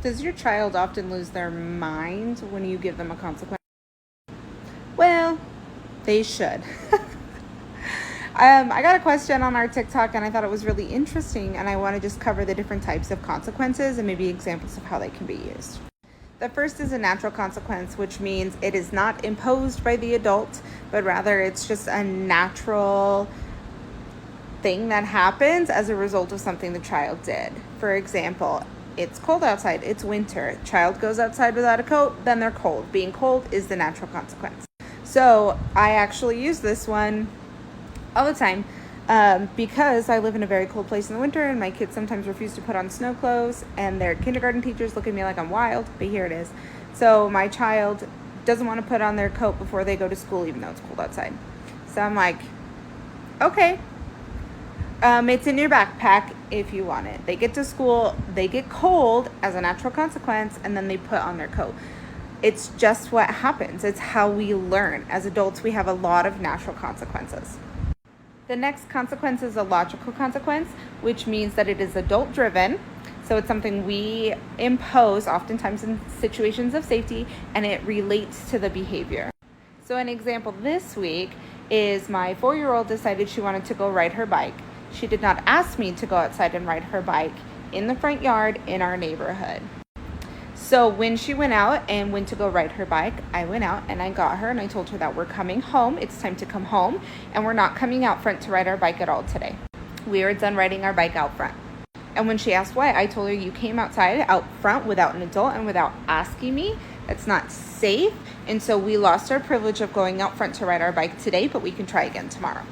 Does your child often lose their mind when you give them a consequence? Well, they should. I got a question on our TikTok and I thought it was really interesting, and I want to just cover the different types of consequences and maybe examples of how they can be used. The first is a natural consequence, which means it is not imposed by the adult, but rather it's just a natural thing that happens as a result of something the child did. For example, it's cold outside, it's winter. Child goes outside without a coat, then they're cold. Being cold is the natural consequence. So I actually use this one all the time because I live in a very cold place in the winter, and my kids sometimes refuse to put on snow clothes, and their kindergarten teachers look at me like I'm wild, but here it is. So my child doesn't want to put on their coat before they go to school, even though it's cold outside. So I'm like, okay, it's in your backpack if you want it. They get to school, they get cold as a natural consequence, and then they put on their coat. It's just what happens. It's how we learn. As adults, we have a lot of natural consequences. The next consequence is a logical consequence, which means that it is adult driven. So it's something we impose oftentimes in situations of safety, and it relates to the behavior. So an example this week is my 4-year-old decided she wanted to go ride her bike. She did not ask me to go outside and ride her bike in the front yard in our neighborhood. So when she went out and went to go ride her bike, I went out and I got her and I told her that we're coming home. It's time to come home, and we're not coming out front to ride our bike at all today. We are done riding our bike out front. And when she asked why, I told her, you came outside out front without an adult and without asking me. That's not safe. And so we lost our privilege of going out front to ride our bike today, but we can try again tomorrow.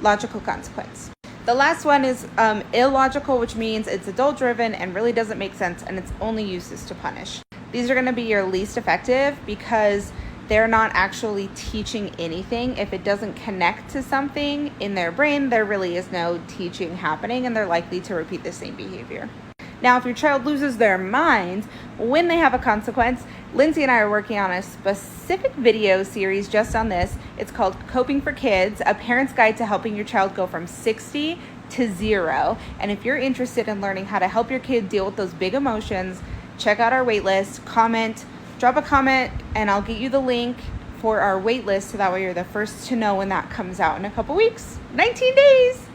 Logical consequence. The last one is illogical, which means it's adult driven and really doesn't make sense, and its only use is to punish. These are going to be your least effective because they're not actually teaching anything. If it doesn't connect to something in their brain, there really is no teaching happening, and they're likely to repeat the same behavior. Now, if your child loses their mind when they have a consequence, Lindsay and I are working on a specific video series just on this. It's called Coping for Kids, a parent's guide to helping your child go from 60 to 0. And if you're interested in learning how to help your kid deal with those big emotions, check out our waitlist, drop a comment, and I'll get you the link for our waitlist so that way you're the first to know when that comes out in a couple weeks. 19 days!